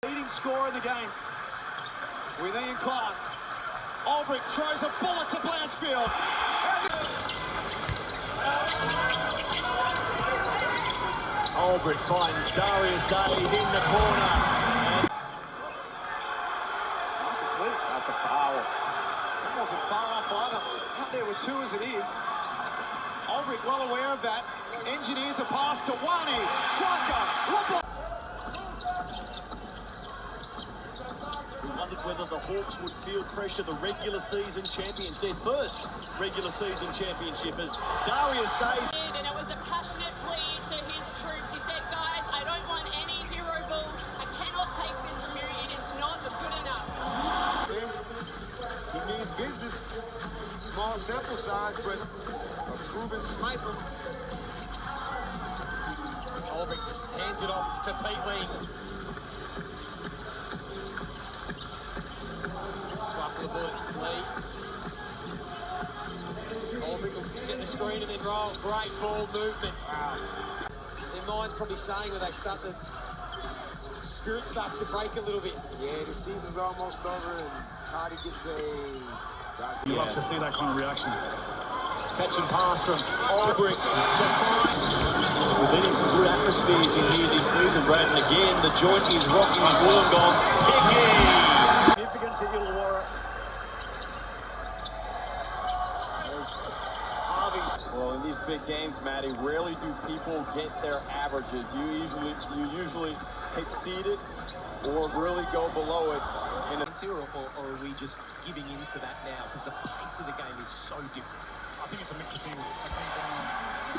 Leading scorer in the game with Ian Clark. Olbrich throws a bullet to Blanchfield. Olbrich finds Darius Days in the corner. That's a foul. That wasn't far off either. Out there with two as it is. Olbrich well aware of that. Engineers a pass to Wani. Striker. Wondered whether the Hawks would feel pressure, the regular season champions, their first regular season championship, as Darius Days. And it was a passionate plea to his troops. He said, guys, I don't want any hero ball. I cannot take this from you. It is not good enough. He means business. Small sample size, but a proven sniper. Olbrich just hands it off to Pete Lee. Swap for the bullet, Lee. Olbrich will set the screen and then roll. Great ball movements. Wow. Their mind's probably saying when they start the spirit starts to break a little bit. Yeah, the season's almost over and Toddy gets a... You love to see that kind of reaction. Catch and pass from Olbrich to find. We've been in some good atmospheres in here this season, Brad, and again the joint is rocking as Wollongong. Hickey! Significant for Illawarra. Well, in these big games, Matty, rarely do people get their averages. You usually exceed it or really go below it. Or are we just giving into that now? Because the pace of the game is so different. I think it's a mix of things. I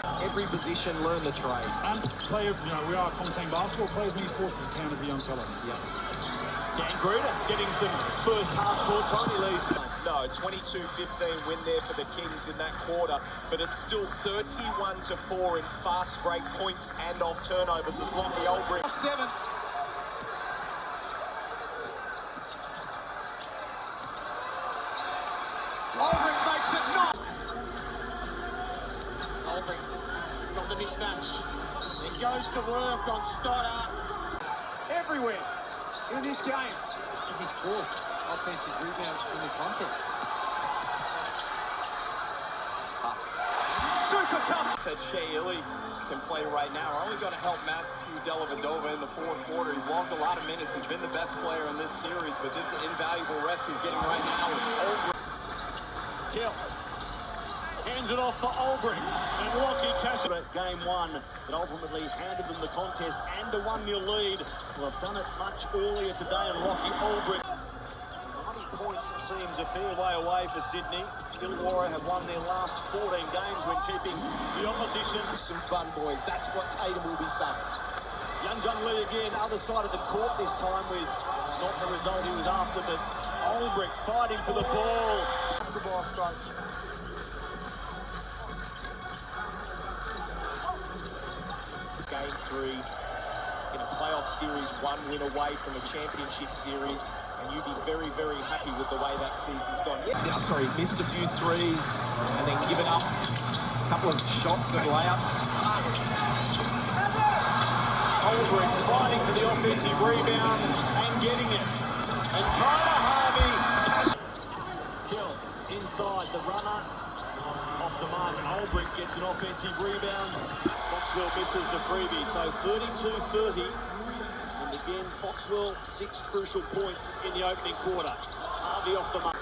think Every position, learn the trade. we are commentating basketball. Play as many sports as you can as a young fella. Yeah. Dan Gruder getting some first half court time release. No, 22-15 win there for the Kings in that quarter, but it's still 31-4 in fast break points and off turnovers as Lockie Olbrich. 7. Olbrich makes it nice. Olbrich from the mismatch. It goes to work on Stoddart. Everywhere in this game. This is his fourth offensive rebound in the contest. Super tough. Said Shea Illy can play right now. Are only going to help Matthew Dellavedova in the fourth quarter. He's logged a lot of minutes. He's been the best player in this series, but this invaluable rest he's getting right now is over. Kill. Hands it off for Olbrich. And Lockie cashes at game one that ultimately handed them the contest and a 1-0 lead. Well, they've done it much earlier today, and Lockie Olbrich. 90 points seems a fair way away for Sydney. Illawarra have won their last 14 games when keeping the opposition. Some fun, boys. That's what Tatum will be saying. Young Jung Lee again, other side of the court this time with not the result he was after, but Olbrich fighting for the ball. Basketball starts. Game 3 in a playoff series, 1 win away from a championship series, and you'd be very, very happy with the way that season's gone. Missed a few threes and then given up a couple of shots and layups. Olbrich fighting for the offensive rebound and getting it. And Tyler Harvey. Kill inside the runner. Off the mark. Olbrich gets an offensive rebound. Foxwell misses the freebie. So 32-30. And again, Foxwell 6 crucial points in the opening quarter. Harvey off the mark.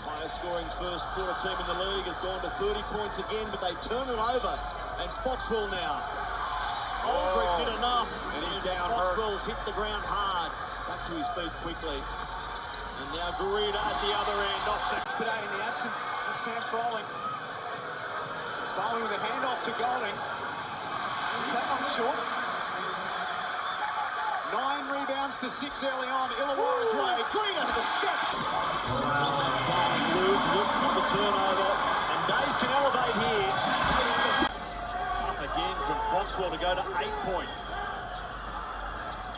Highest scoring first quarter team in the league has gone to 30 points again, but they turn it over. And Foxwell now. Olbrich did enough, and he's down. Foxwell's hit the ground hard. Back to his feet quickly. And now Garida at the other end. Off the Today in the absence of Sam Froling. Bowling with a handoff to Golding. Is that one short? 9 rebounds to 6 early on. Illawarra's way. Greener to the step. Starting loses it on the turnover. And Days can elevate here. Takes the tough again from Foxwell to go to 8 points.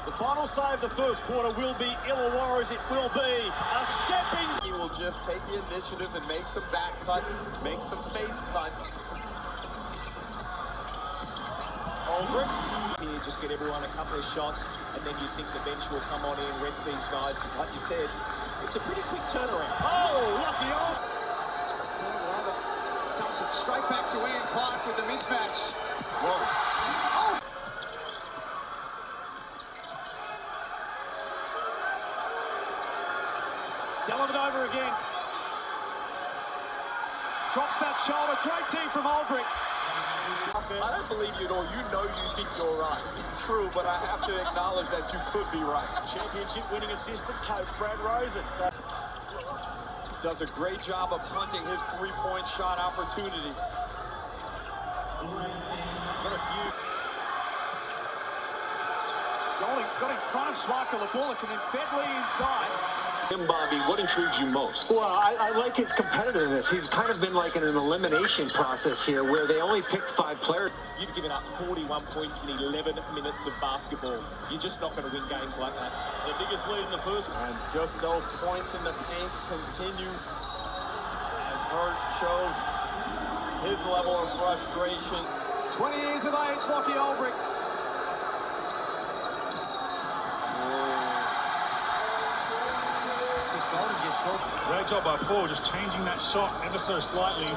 The final save of the first quarter will be Illawarra's. It will be a stepping. He will just take the initiative and make some back cuts, make some face cuts. Olbrich. here, just get everyone a couple of shots, and then you think the bench will come on in and rest these guys, because like you said, it's a pretty quick turnaround. Oh, lucky on. Dumps it straight back to Ian Clark with the mismatch. Whoa. Oh. Dellavedova again. Drops that shoulder. Great team from Olbrich. I don't believe you at all. You know you think you're right. True, but I have to acknowledge that you could be right. Championship winning assistant coach Brad Rosen. Does a great job of hunting his three-point shot opportunities. Got a few. Got in front of Schweiker, LeBullock, and then Fedley inside. Bobby, what intrigues you most? Well, I like his competitiveness. He's kind of been like in an elimination process here where they only picked 5 players. You've given up 41 points in 11 minutes of basketball. You're just not going to win games like that. The biggest lead in the first. And just those points in the paint continue as Hurt shows his level of frustration. 20 years of age, Lachie Olbrich. Great job by Ford, just changing that shot ever so slightly.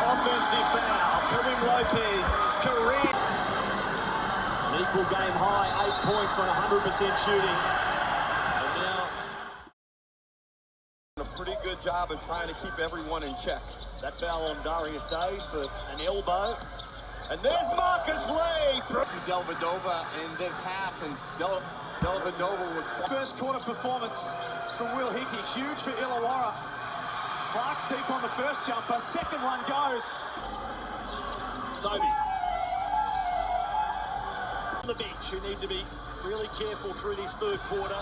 Offensive foul. Karim Lopez. Karim. An equal game high. 8 points on 100% shooting. And now A pretty good job of trying to keep everyone in check. that foul on Darius Days for an elbow. And there's Marcus Lee. Dellavedova in this half, and Dellavedova was First quarter performance from Will Hickey, huge for Illawarra. Clark's deep on the first jumper, second one goes. Sobey. On the bench, who need to be really careful through this third quarter.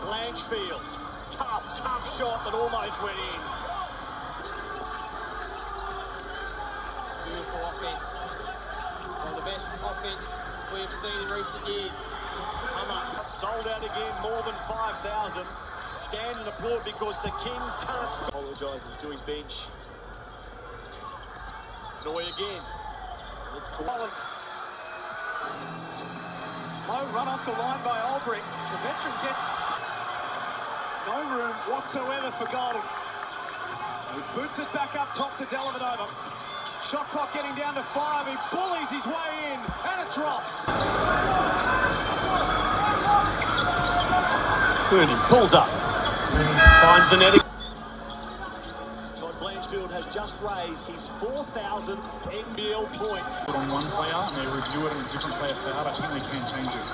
Blanchfield, tough shot that almost went in. Beautiful offense. One of the best offense we have seen in recent years. Sold out again, more than 5,000. Stand and applaud because the Kings can't score. Apologises to his bench. Noy again. It's called. Low run off the line by Olbrich. The veteran gets no room whatsoever for Golden. He boots it back up top to Dellavedova. Shot clock getting down to 5. He bullies his way in, and it drops. Bernie pulls up. Finds the netting. Todd Blanchfield has just raised his 4,000th NBL points. Put on one player and they review it and a different player fouled. I think they can change it.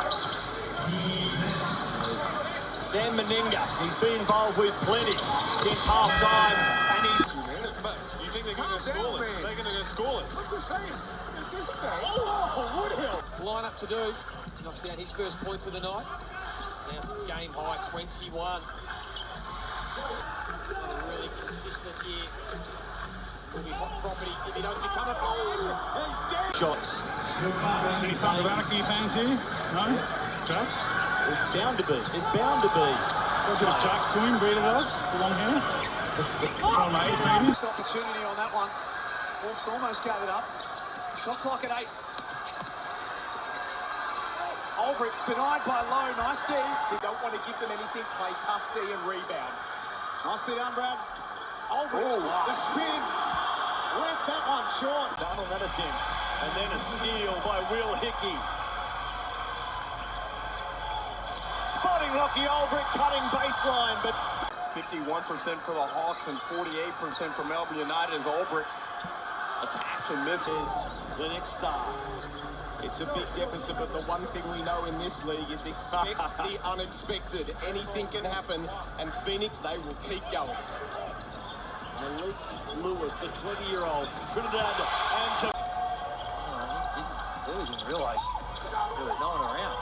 Sam Meninga, he's been involved with plenty since half-time, and he's... You think they're going to score us? They're going to go scoreless. What you saying? This guy. Oh, Woodhill! Line up to do. Knocks down his first points of the night. Now it's game high, 21. Another really consistent year. Will be hot property if he doesn't become a... Oh, he's dead! Shots. Any Sons of Anarchy fans here? No? Jax? It's bound to be. It's bound to be. Got a bit of Jax to him, Breeder does, for long hair. From age, maybe. Missed opportunity on that one. Hawks almost gave it up. Shot clock at 8. Olbrich denied by Lowe. Nice D. You don't want to give them anything. Play tough D and rebound. Nicely done, Brad. Olbrich, the spin. Left that one short. Down on that attempt. And then a steal by Will Hickey. Spotting Lachie Olbrich, cutting baseline, but 51% for the Hawks and 48% for Melbourne United as Olbrich attacks and misses. the next star. It's a big deficit, but the one thing we know in this league is expect the unexpected. Anything can happen, and Phoenix, they will keep going. Malik Lewis, the 20-year-old, Trinidad and to... Really didn't realize there was no one around.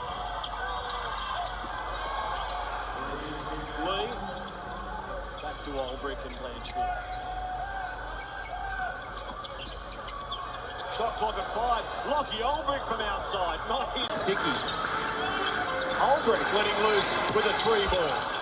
Lee, back to Olbrich and Blanchfield. Shot clock at 5. Lachie Olbrich from outside. Nice. Hickey. Olbrich letting loose with a 3 ball.